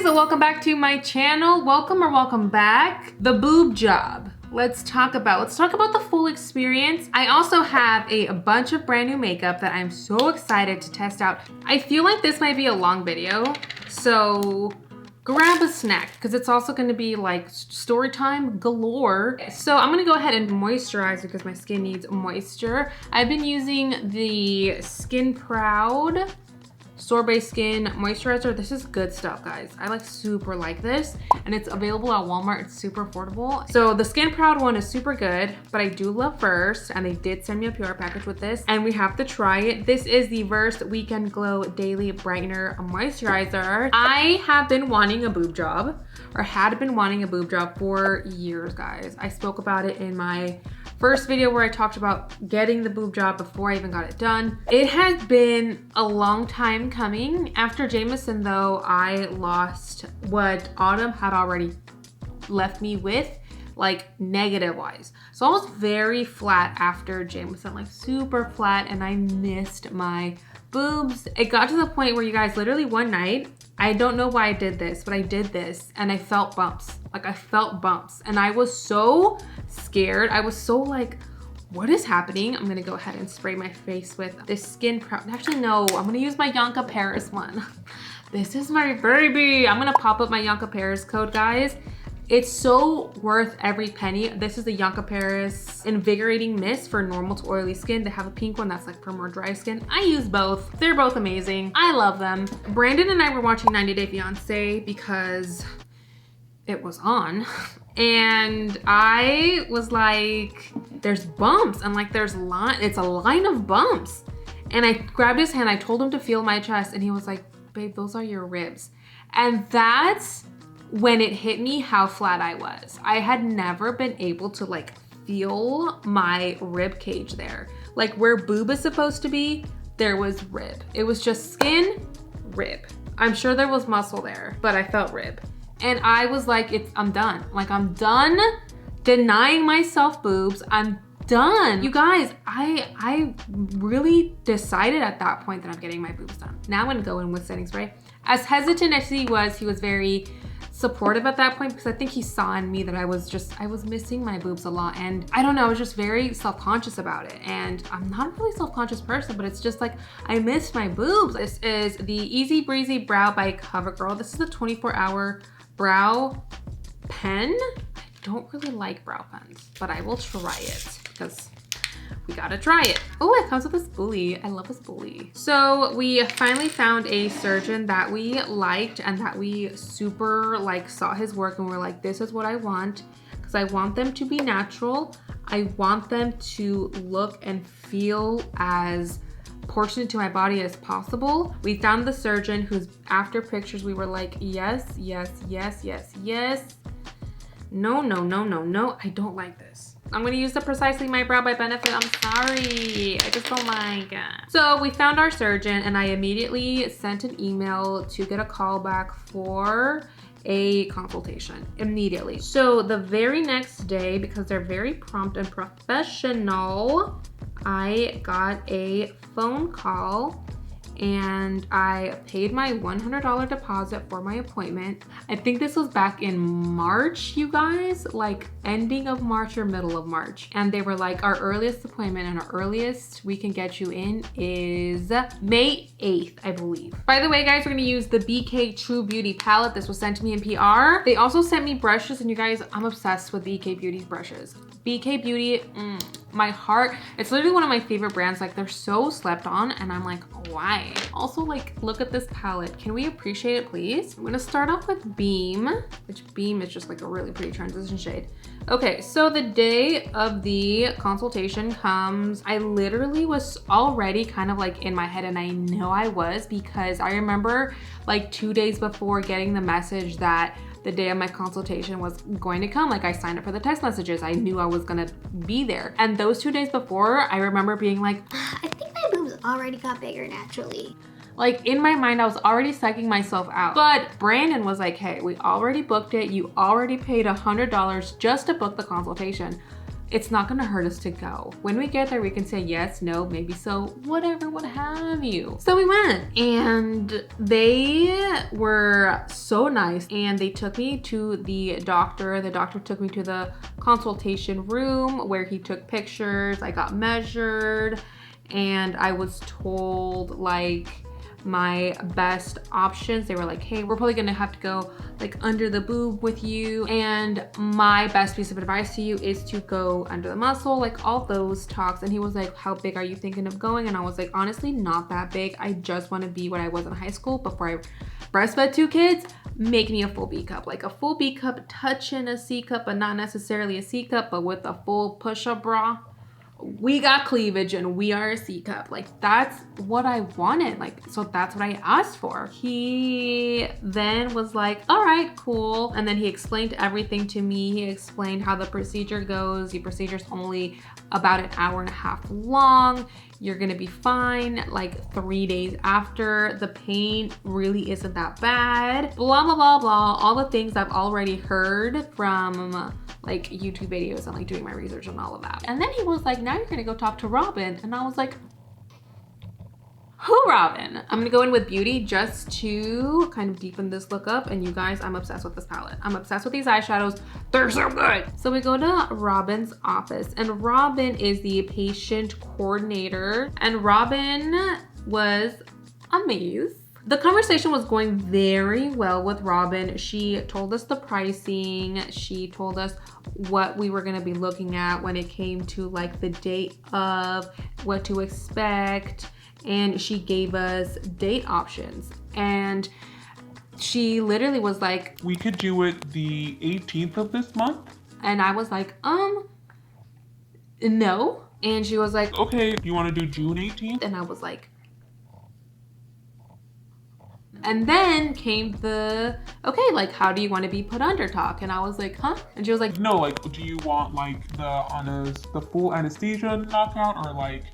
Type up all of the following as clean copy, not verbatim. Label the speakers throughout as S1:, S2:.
S1: so welcome back to my channel. Welcome back. The boob job. Let's talk about the full experience. I also have a bunch of brand new makeup that I'm so excited to test out. I feel like this might be a long video, so grab a snack because it's also going to be like story time galore. So I'm going to go ahead and moisturize because my skin needs moisture. I've been using the Skin Proud Sorbet Skin Moisturizer. This is good stuff, guys. I super like this, and it's available at Walmart. It's super affordable. So the Skin Proud one is super good, but I do love Versed, and they did send me a PR package with this, and we have to try it. This is the Versed Weekend Glow Daily Brightener Moisturizer. I have been wanting a boob job, or had been wanting a boob job for years, guys. I spoke about it in my first video where I talked about getting the boob job before I even got it done. It has been a long time coming. After Jameson though, I lost what Autumn had already left me with, like negative wise. So I was very flat after Jameson, like super flat, and I missed my boobs. It got to the point where, you guys, literally one night, I don't know why I did this, but I did this and I felt bumps. Like I felt bumps and I was so scared. I was so like, what is happening? I'm gonna go ahead and spray my face with this Skin Proud. Actually, no, I'm gonna use my Yonka Paris one. This is my baby. I'm gonna pop up my Yonka Paris code, guys. It's so worth every penny. This is the Yonka Paris Invigorating Mist for normal to oily skin. They have a pink one that's like for more dry skin. I use both. They're both amazing. I love them. Brandon and I were watching 90 Day Fiancé because it was on. And I was like, there's bumps. And like it's a line of bumps. And I grabbed his hand. I told him to feel my chest. And he was like, babe, those are your ribs. And that's when it hit me how flat I was. I had never been able to like feel my rib cage there. Like where boob is supposed to be, there was rib. It was just skin, rib. I'm sure there was muscle there, but I felt rib. And I was like, I'm done. Like I'm done denying myself boobs. I'm done. You guys, I really decided at that point that I'm getting my boobs done. Now I'm gonna go in with setting spray. As hesitant as he was very supportive at that point because I think he saw in me that I was missing my boobs a lot, and I don't know, I was just very self-conscious about it. And I'm not a really self-conscious person, but it's just like I missed my boobs. This is the Easy Breezy Brow by CoverGirl. This is a 24-hour brow pen. I don't really like brow pens, but I will try it because we gotta try it. Oh, it comes with a spoolie. I love a spoolie. So we finally found a surgeon that we liked and that we super like saw his work and we're like, this is what I want, because I want them to be natural. I want them to look and feel as proportionate to my body as possible. We found the surgeon who's, after pictures, we were like, yes, yes, yes, yes, yes. No, no, no, no, no, I don't like this. I'm gonna use the Precisely My Brow by Benefit. I'm sorry, I just don't like it. So we found our surgeon and I immediately sent an email to get a call back for a consultation immediately. So the very next day, because they're very prompt and professional, I got a phone call and I paid my $100 deposit for my appointment. I think this was back in March, you guys, like ending of March or middle of March. And they were like, our earliest appointment and our earliest we can get you in is May 8th, I believe. By the way, guys, we're gonna use the BK True Beauty palette. This was sent to me in PR. They also sent me brushes, and you guys, I'm obsessed with BK Beauty's brushes. BK Beauty, my heart. It's literally one of my favorite brands. Like they're so slept on and I'm like, why? Also, like, look at this palette. Can we appreciate it, please? I'm gonna start off with Beam, which Beam is just like a really pretty transition shade. Okay, so the day of the consultation comes, I literally was already kind of like in my head, and I know I was because I remember like 2 days before getting the message that the day of my consultation was going to come. Like I signed up for the text messages. I knew I was gonna be there. And those 2 days before, I remember being like,
S2: I think my boobs already got bigger naturally.
S1: Like in my mind, I was already psyching myself out. But Brandon was like, hey, we already booked it. You already paid $100 just to book the consultation. it's not gonna hurt us to go. When we get there, we can say yes, no, maybe so, whatever, what have you. So we went, and they were so nice, and they took me to the doctor. The doctor took me to the consultation room where he took pictures. I got measured, and I was told like my best options. They were like, hey, we're probably gonna have to go like under the boob with you, and my best piece of advice to you is to go under the muscle, like all those talks. And he was like, how big are you thinking of going? And I was like, honestly, not that big. I just want to be what I was in high school before I breastfed 2 kids. Make me a full B cup, like a full B cup touching a C cup, but not necessarily a C cup, but with a full push-up bra. We got cleavage and we are a C cup. Like, that's what I wanted. Like, so that's what I asked for. He then was like, all right, cool. And then he explained everything to me. He explained how the procedure goes. The procedure's only about an hour and a half long. You're gonna be fine like 3 days after. The pain really isn't that bad. Blah, blah, blah, blah. All the things I've already heard from like YouTube videos and like doing my research and all of that. And then he was like, now you're gonna go talk to Robin. And I was like, who Robin? I'm gonna go in with beauty just to kind of deepen this look up. And you guys, I'm obsessed with this palette. I'm obsessed with these eyeshadows. They're so good. So we go to Robin's office, and Robin is the patient coordinator. And Robin was amazed. The conversation was going very well with Robin. She told us the pricing. She told us what we were gonna be looking at when it came to like the date of, what to expect. And she gave us date options. And she literally was like,
S3: we could do it the 18th of this month.
S1: And I was like, no. And she was like,
S3: okay, you wanna do June 18th?
S1: and I was like, and then came the, okay, like, how do you want to be put under talk? And I was like, huh? And she was like,
S3: no, like, do you want like the full anesthesia knockout, or like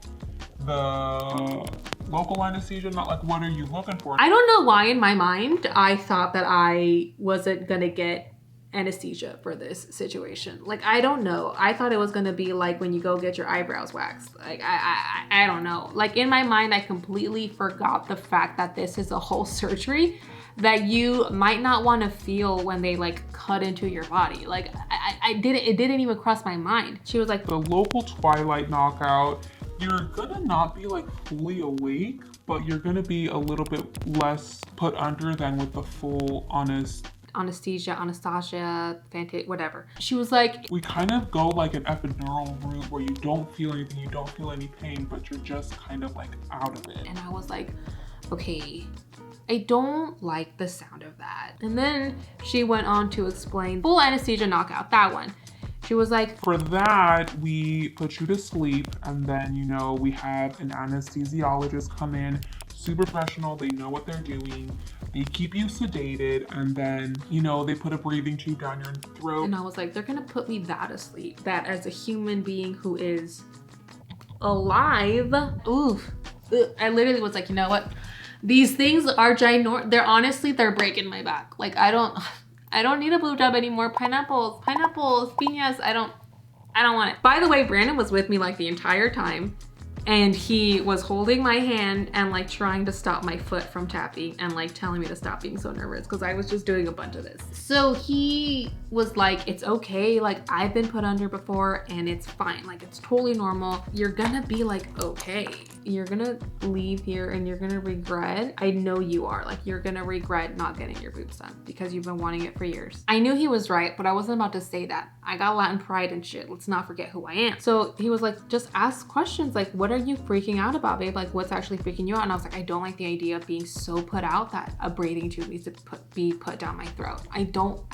S3: the local anesthesia? Not like, what are you looking for?
S1: I don't know why in my mind I thought that I wasn't gonna get anesthesia for this situation. Like, I don't know. I thought it was gonna be like when you go get your eyebrows waxed. Like, I don't know. Like, in my mind, I completely forgot the fact that this is a whole surgery that you might not want to feel when they like cut into your body. Like, it didn't even cross my mind. She was like,
S3: the local twilight knockout, you're gonna not be like fully awake, but you're gonna be a little bit less put under than with the full
S1: Anastasia, whatever. She was like,
S3: we kind of go like an epidural route where you don't feel anything, you don't feel any pain, but you're just kind of like out of it.
S1: And I was like, okay, I don't like the sound of that. And then she went on to explain full anesthesia knockout, that one. She was like,
S3: for that, we put you to sleep, and then, you know, we have an anesthesiologist come in, super professional, they know what they're doing, they keep you sedated, and then, you know, they put a breathing tube down your throat.
S1: And I was like, they're gonna put me that asleep. That as a human being who is alive, oof. I literally was like, you know what? These things are ginormous. They're breaking my back. Like, I don't need a boob job anymore. Pineapples, piñas, I don't want it. By the way, Brandon was with me like the entire time, and he was holding my hand and like trying to stop my foot from tapping and like telling me to stop being so nervous because I was just doing a bunch of this. So he was like, it's okay. Like, I've been put under before and it's fine. Like, it's totally normal. You're gonna be like, okay. You're gonna leave here and you're gonna regret. I know you are. Like, you're gonna regret not getting your boobs done because you've been wanting it for years. I knew he was right, but I wasn't about to say that. I got Latin pride and shit. Let's not forget who I am. So he was like, just ask questions. Like, what are you freaking out about, babe? Like, what's actually freaking you out? And I was like, I don't like the idea of being so put out that a braiding tube needs to be put down my throat. I don't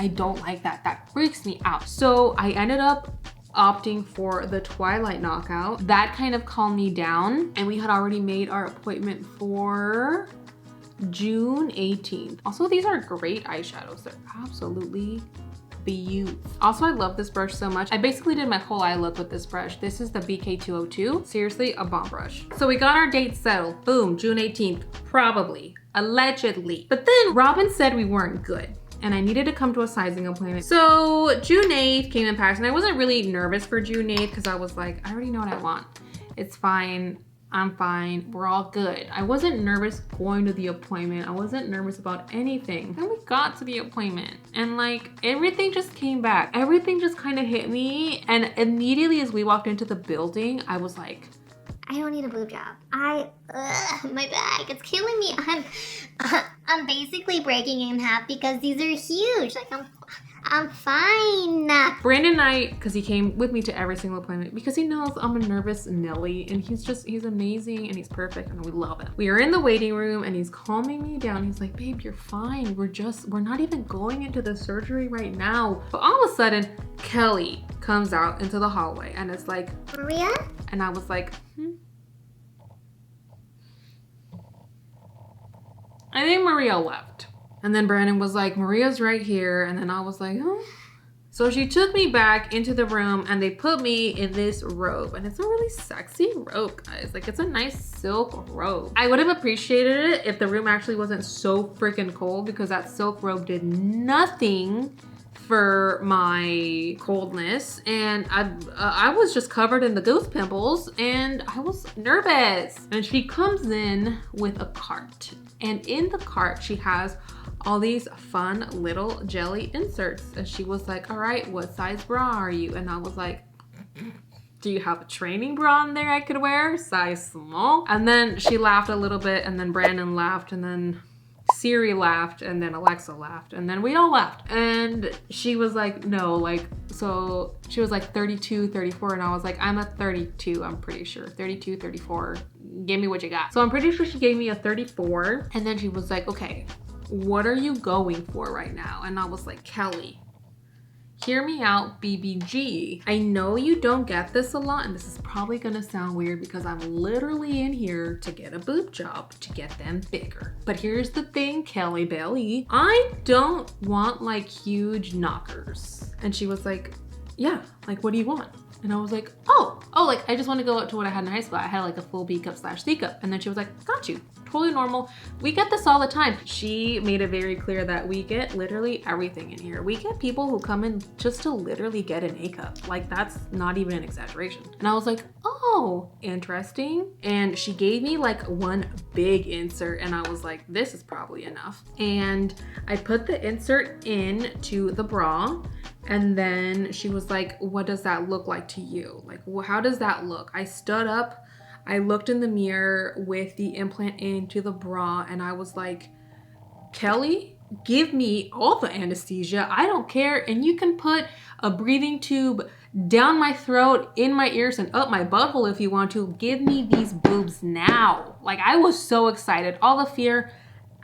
S1: like that. That freaks me out. So I ended up opting for the twilight knockout. That kind of calmed me down, and we had already made our appointment for June 18th. Also, these are great eyeshadows. They're absolutely beautiful. Also, I love this brush so much. I basically did my whole eye look with this brush. This is the BK202. Seriously, a bomb brush. So we got our date settled. Boom, June 18th, probably, allegedly. But then Robin said we weren't good. and I needed to come to a sizing appointment. So June 8th came and passed, and I wasn't really nervous for June 8th because I was like, I already know what I want. It's fine. I'm fine. We're all good. I wasn't nervous going to the appointment. I wasn't nervous about anything. Then we got to the appointment and like everything just came back. Everything just kind of hit me. And immediately as we walked into the building, I was like,
S2: I don't need a boob job. My back, it's killing me. I'm basically breaking in half because these are huge. Like I'm fine.
S1: Brandon and I, because he came with me to every single appointment because he knows I'm a nervous Nelly and he's amazing and he's perfect and we love him. We are in the waiting room and he's calming me down. He's like, babe, you're fine. We're not even going into the surgery right now. But all of a sudden, Kelly comes out into the hallway and it's like,
S2: Maria?
S1: And I was like, I think Maria left. And then Brandon was like, Maria's right here. And then I was like, huh? So she took me back into the room and they put me in this robe. And it's a really sexy robe, guys. Like, it's a nice silk robe. I would have appreciated it if the room actually wasn't so freaking cold because that silk robe did nothing for my coldness. And I was just covered in the goose pimples and I was nervous. And she comes in with a cart. And in the cart, she has all these fun little jelly inserts. And she was like, all right, what size bra are you? And I was like, do you have a training bra in there I could wear? Size small? And then she laughed a little bit and then Brandon laughed and then Siri laughed and then Alexa laughed and then we all laughed. And she was like, no, like, so she was like 32, 34. And I was like, I'm a 32, I'm pretty sure. 32, 34, give me what you got. So I'm pretty sure she gave me a 34. And then she was like, okay, what are you going for right now? And I was like, Kelly, hear me out, BBG. I know you don't get this a lot, and this is probably gonna sound weird because I'm literally in here to get a boob job, to get them bigger. But here's the thing, Kelly Belly, I don't want like huge knockers. And she was like, yeah, like what do you want? And I was like, oh, like I just want to go up to what I had in high school. I had like a full B cup / C cup. And then she was like, got you. Totally normal. We get this all the time. She made it very clear that we get literally everything in here. We get people who come in just to literally get an A cup. Like that's not even an exaggeration. And I was like, oh, interesting. And she gave me like one big insert and I was like, this is probably enough. And I put the insert into the bra. And then she was like, what does that look like to you? Like, how does that look? I stood up, I looked in the mirror with the implant into the bra and I was like, Kelly, give me all the anesthesia. I don't care. And you can put a breathing tube down my throat, in my ears and up my butthole if you want to. Give me these boobs now. Like I was so excited. All the fear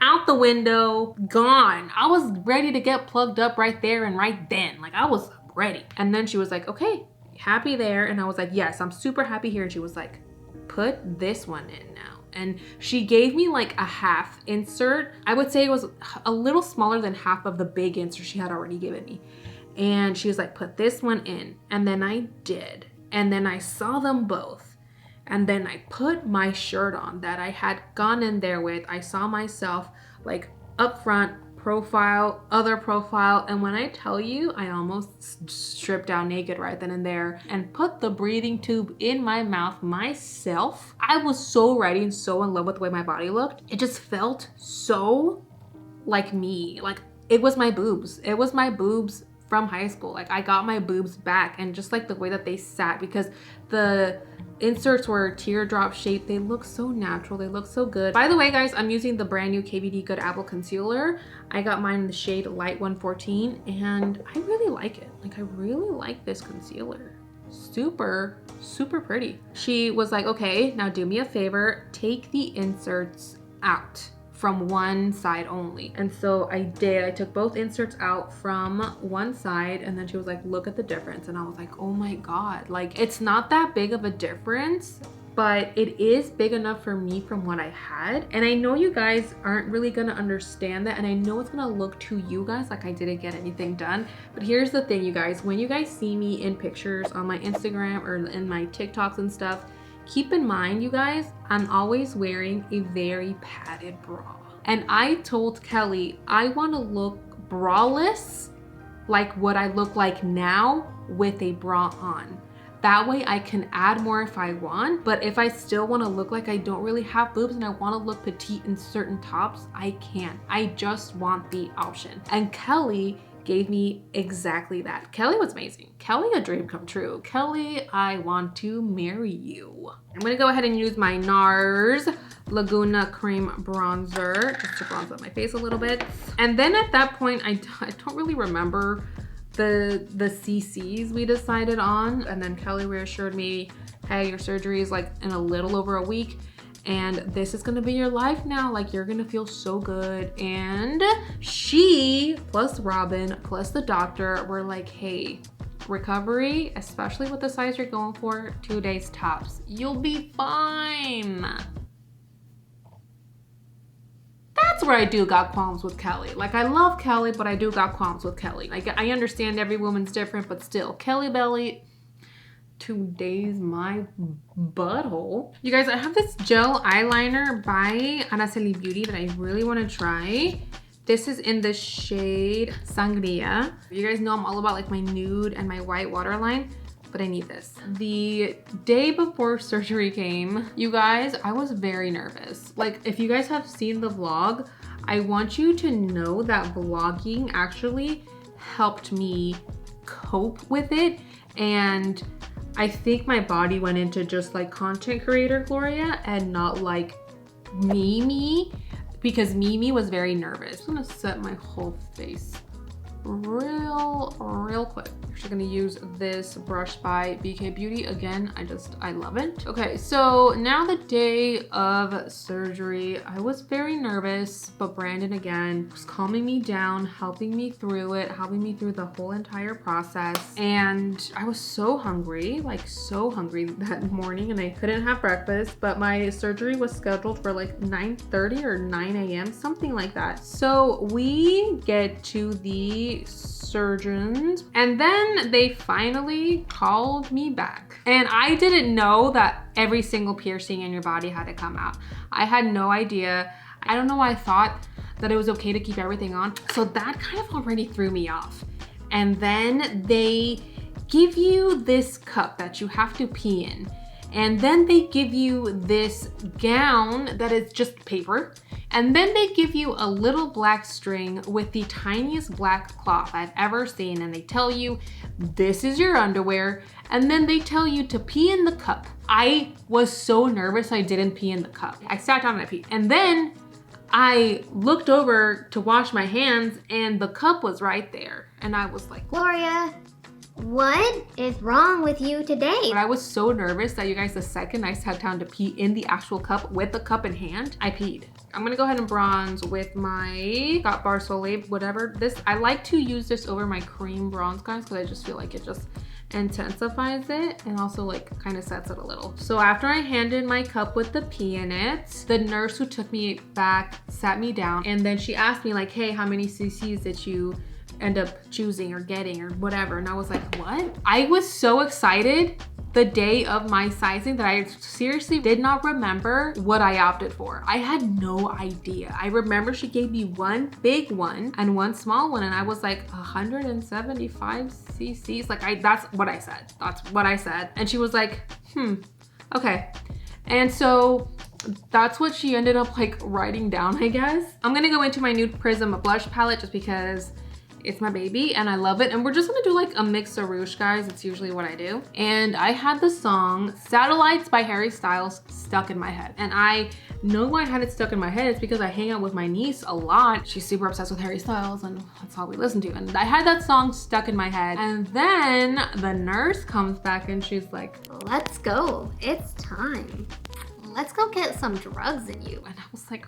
S1: out the window, gone. I was ready to get plugged up right there and right then. Like I was ready. And then she was like, okay, happy there? And I was like, yes, I'm super happy here. And she was like, put this one in now. And she gave me like a half insert. I would say it was a little smaller than half of the big insert she had already given me. And she was like, put this one in. And then I did. And then I saw them both. And then I put my shirt on that I had gone in there with. I saw myself like up front, profile, other profile. And when I tell you, I almost stripped down naked right then and there and put the breathing tube in my mouth myself. I was so ready and so in love with the way my body looked. It just felt so like me. Like it was my boobs. It was my boobs from high school. Like I got my boobs back and just like the way that they sat because the inserts were teardrop shaped. They look so natural. They look so good. By the way, guys, I'm using the brand new KVD Good Apple Concealer. I got mine in the shade Light 114 and I really like it. Like I really like this concealer. Super, super pretty. She was like, okay, now do me a favor, take the inserts out from one side only. And so I did. I took both inserts out from one side and then she was like, look at the difference. And I was like, oh my God, like it's not that big of a difference, but it is big enough for me from what I had. And I know you guys aren't really gonna understand that. And I know it's gonna look to you guys like I didn't get anything done. But here's the thing, you guys, when you guys see me in pictures on my Instagram or in my TikToks and stuff, keep in mind, you guys, I'm always wearing a very padded bra. And I told Kelly, I want to look braless, like what I look like now with a bra on. That way I can add more if I want, but if I still want to look like I don't really have boobs and I want to look petite in certain tops, I can. I just want the option. And Kelly gave me exactly that. Kelly was amazing. Kelly, a dream come true. Kelly, I want to marry you. I'm gonna go ahead and use my NARS Laguna Cream Bronzer just to bronze up my face a little bit. And then at that point, I don't really remember the CCs we decided on. And then Kelly reassured me, hey, your surgery is like in a little over a week and this is gonna be your life now. Like, you're gonna feel so good. And she, plus Robin, plus the doctor were like, hey, recovery, especially with the size you're going for, 2 days tops. You'll be fine. That's where I do got qualms with Kelly. Like, I love Kelly, but I do got qualms with Kelly. Like, I understand every woman's different, but still, Kelly Belly, 2 days my butthole. You guys, I have this gel eyeliner by Araceli Beauty that I really want to try. This is in the shade Sangria. You guys know I'm all about like my nude and my white waterline, but I need this. The day before surgery came, you guys, I was very nervous. Like, if you guys have seen the vlog, I want you to know that vlogging actually helped me cope with it. And I think my body went into just like content creator Gloria and not like me, because Mimi was very nervous. I'm gonna set my whole face real quick. Actually gonna use this brush by BK Beauty. Again, I love it. Okay, so now the day of surgery, I was very nervous, but Brandon again was calming me down, helping me through it, helping me through the whole entire process. And I was so hungry, like so hungry that morning, and I couldn't have breakfast, but my surgery was scheduled for like 9:30 or 9 a.m., something like that. So we get to the surgeons and then they finally called me back. And I didn't know that every single piercing in your body had to come out. I had no idea. I don't know why I thought that it was okay to keep everything on. So that kind of already threw me off. And then they give you this cup that you have to pee in. And then they give you this gown that is just paper. And then they give you a little black string with the tiniest black cloth I've ever seen. And they tell you, this is your underwear. And then they tell you to pee in the cup. I was so nervous I didn't pee in the cup. I sat down and I peed. And then I looked over to wash my hands and the cup was right there. And I was like,
S2: Gloria, what is wrong with you today?
S1: but I was so nervous that you guys, the second I sat down to pee in the actual cup with the cup in hand, I peed. I'm gonna go ahead and bronze with my Got Bar Soleil, whatever. This, I like to use this over my cream bronze, guys, because I just feel like it just intensifies it and also like kind of sets it a little. So after I handed my cup with the pee in it, the nurse who took me back sat me down and then she asked me like, hey, how many cc's did you end up choosing or getting or whatever? And I was like, what? I was so excited the day of my sizing that I seriously did not remember what I opted for. I had no idea. I remember she gave me one big one and one small one and I was like 175 cc's. Like that's what I said. That's what I said. And she was like, okay. And so that's what she ended up like writing down, I guess. I'm gonna go into my Nude Prism blush palette just because it's my baby and I love it. And we're just gonna do like a mix of rouge, guys. It's usually what I do. And I had the song Satellites by Harry Styles stuck in my head. And I know why I had it stuck in my head. It's because I hang out with my niece a lot. She's super obsessed with Harry Styles and that's all we listen to. And I had that song stuck in my head. And then the nurse comes back and she's like,
S2: Let's go. It's time. Let's go get some drugs in you.
S1: and I was like,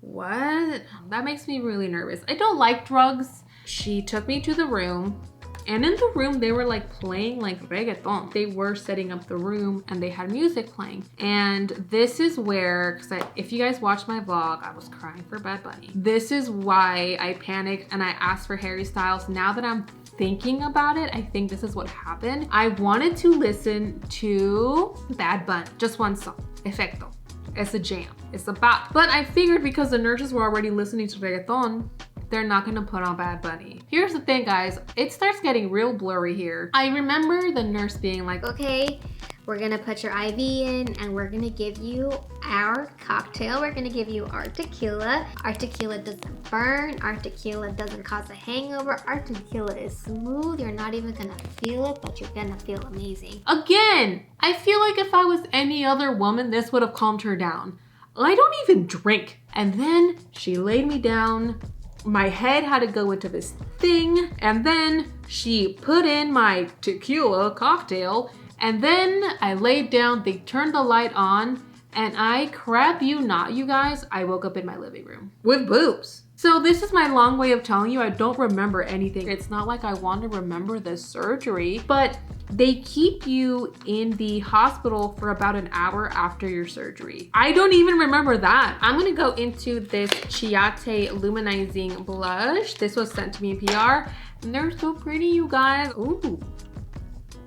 S1: what? That makes me really nervous. I don't like drugs. She took me to the room and in the room they were like playing like reggaeton. They were setting up the room and they had music playing. And this is where, because if you guys watched my vlog, I was crying for Bad Bunny. This is why I panicked and I asked for Harry Styles. Now that I'm thinking about it, I think this is what happened. I wanted to listen to Bad Bunny, just one song, Efecto. It's a jam, it's a bop. But I figured because the nurses were already listening to reggaeton, they're not gonna put on Bad Bunny. Here's the thing, guys. It starts getting real blurry here. I remember the nurse being like,
S2: Okay, we're gonna put your IV in and we're gonna give you our cocktail. We're gonna give you our tequila. Our tequila doesn't burn. Our tequila doesn't cause a hangover. Our tequila is smooth. You're not even gonna feel it, but you're gonna feel amazing.
S1: again, I feel like if I was any other woman, this would have calmed her down. I don't even drink. And then she laid me down. My head had to go into this thing. And then she put in my tequila cocktail. And then I laid down, they turned the light on, and I crap you not, you guys, I woke up in my living room with boobs. So this is my long way of telling you I don't remember anything. It's not like I want to remember the surgery, but they keep you in the hospital for about an hour after your surgery. I don't even remember that. I'm gonna go into this Chiate Luminizing Blush. This was sent to me in PR, and they're so pretty, you guys. Ooh,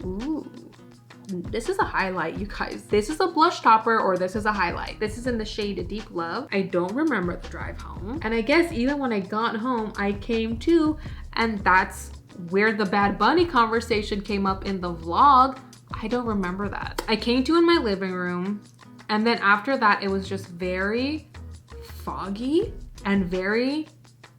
S1: ooh. This is a highlight, you guys. This is a blush topper or this is a highlight. This is in the shade Deep Love. I don't remember the drive home. And I guess even when I got home, I came to, and that's where the Bad Bunny conversation came up in the vlog. I don't remember that. I came to in my living room, and then after that, it was just very foggy and very,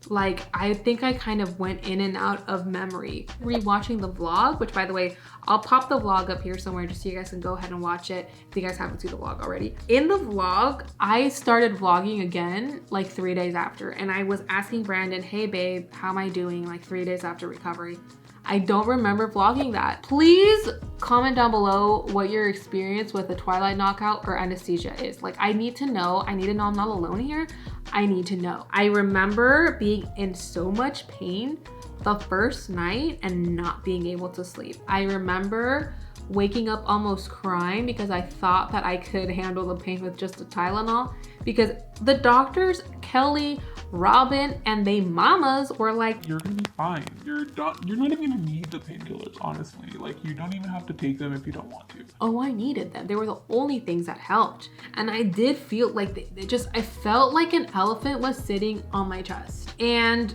S1: like, I think I kind of went in and out of memory. Rewatching the vlog, which by the way, I'll pop the vlog up here somewhere just so you guys can go ahead and watch it if you guys haven't seen the vlog already. In the vlog, I started vlogging again like 3 days after, and I was asking Brandon, hey babe, how am I doing like 3 days after recovery? I don't remember vlogging that. Please comment down below what your experience with the Twilight knockout or anesthesia is. Like, I need to know. I need to know I'm not alone here. I need to know. I remember being in so much pain the first night and not being able to sleep. I remember waking up almost crying because I thought that I could handle the pain with just a Tylenol, because the doctors, Kelly, Robin, and they mamas were like,
S3: You're gonna be fine. You're not even gonna need the painkillers, honestly. Like, you don't even have to take them if you don't want to.
S1: oh, I needed them. They were the only things that helped. And I did feel like I felt like an elephant was sitting on my chest. And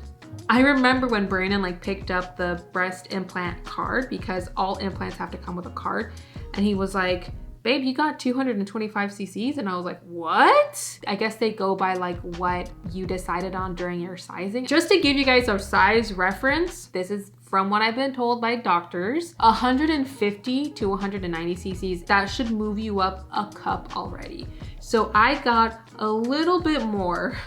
S1: I remember when Brandon like picked up the breast implant card, because all implants have to come with a card. And he was like, babe, you got 225 cc's. And I was like, what? I guess they go by like what you decided on during your sizing. Just to give you guys a size reference, this is from what I've been told by doctors, 150 to 190 cc's, that should move you up a cup already. So I got a little bit more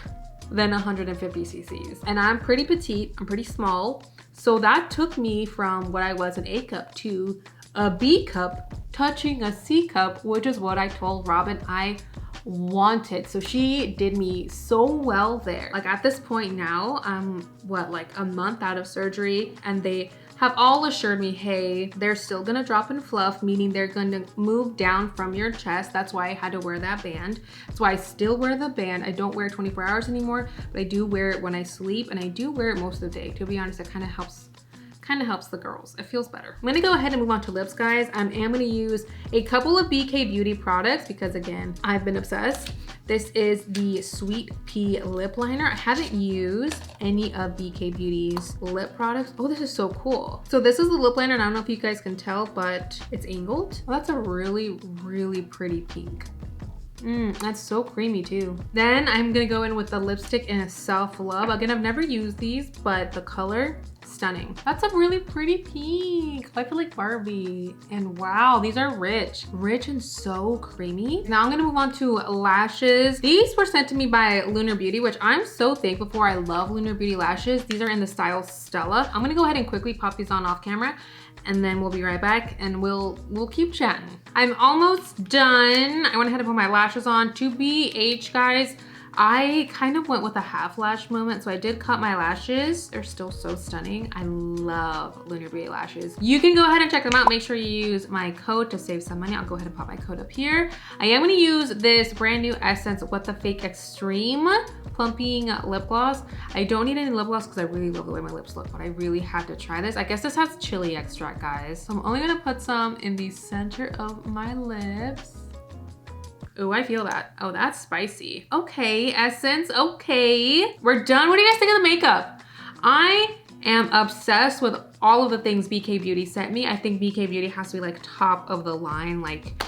S1: than 150 cc's. And I'm pretty petite, I'm pretty small. So that took me from what I was an A cup to a B cup, touching a C cup, which is what I told Robin I wanted. So she did me so well there. Like at this point now, I'm like a month out of surgery, and they have all assured me, hey, they're still gonna drop in fluff, meaning they're gonna move down from your chest. That's why I had to wear that band. That's why I still wear the band. I don't wear it 24 hours anymore, but I do wear it when I sleep, and I do wear it most of the day. To be honest, it kind of helps the girls. It feels better. I'm gonna go ahead and move on to lips, guys. I am gonna use a couple of BK Beauty products because again, I've been obsessed. This is the Sweet Pea Lip Liner. I haven't used any of BK Beauty's lip products. Oh, this is so cool. So this is the lip liner, and I don't know if you guys can tell, but it's angled. Well, that's a really, really pretty pink. That's so creamy too. Then I'm gonna go in with the lipstick in a Self Love. Again, I've never used these, but the color, stunning. That's a really pretty pink. I feel like Barbie. And wow, these are rich and so creamy. Now I'm gonna move on to lashes. These were sent to me by Lunar Beauty, which I'm so thankful for. I love Lunar Beauty lashes. These are in the style Stella. I'm gonna go ahead and quickly pop these on off camera, and then we'll be right back and we'll keep chatting. I'm almost done. I went ahead and put my lashes on. To BH, guys, I kind of went with a half lash moment, so I did cut my lashes. They're still so stunning. I love Lunar Beauty lashes. You can go ahead and check them out. Make sure you use my code to save some money. I'll go ahead and pop my code up here. I am gonna use this brand new Essence What the Fake Extreme Plumping Lip Gloss. I don't need any lip gloss because I really love the way my lips look, but I really had to try this. I guess this has chili extract, guys. So I'm only gonna put some in the center of my lips. Oh, I feel that. Oh, that's spicy. Okay, Essence, okay. We're done. What do you guys think of the makeup? I am obsessed with all of the things BK Beauty sent me. I think BK Beauty has to be like top of the line, like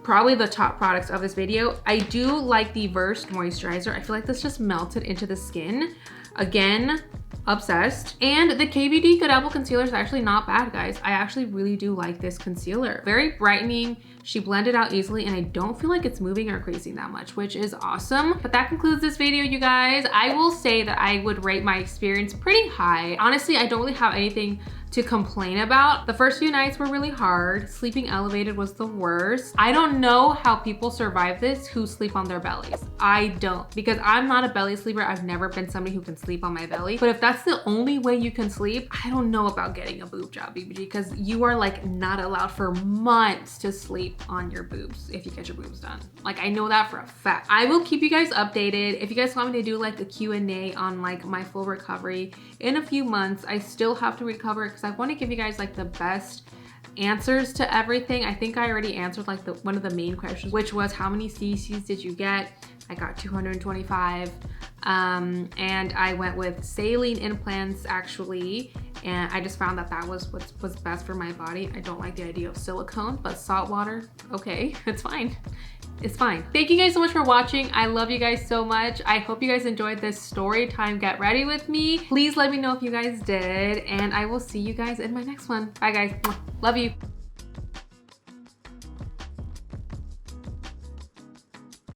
S1: probably the top products of this video. I do like the Versed moisturizer. I feel like this just melted into the skin. Again, obsessed. And the KVD Good Apple concealer is actually not bad, guys. I actually really do like this concealer. Very brightening. She blended out easily, and I don't feel like it's moving or creasing that much, which is awesome. But that concludes this video, you guys. I will say that I would rate my experience pretty high. Honestly, I don't really have anything to complain about. The first few nights were really hard. Sleeping elevated was the worst. I don't know how people survive this who sleep on their bellies. I don't, because I'm not a belly sleeper. I've never been somebody who can sleep on my belly. But if that's the only way you can sleep, I don't know about getting a boob job, BBG, because you are like not allowed for months to sleep on your boobs if you get your boobs done. Like, I know that for a fact. I will keep you guys updated. If you guys want me to do like a Q&A on like my full recovery in a few months, I still have to recover because I want to give you guys like the best answers to everything. I think I already answered like one of the main questions, which was how many cc's did you get? I got 225. And I went with saline implants actually, and I just found that that was what's best for my body. I don't like the idea of silicone, but salt water, okay, it's fine. It's fine. Thank you guys so much for watching. I love you guys so much. I hope you guys enjoyed this story time get ready with me. Please let me know if you guys did, and I will see you guys in my next one. Bye guys. Love you.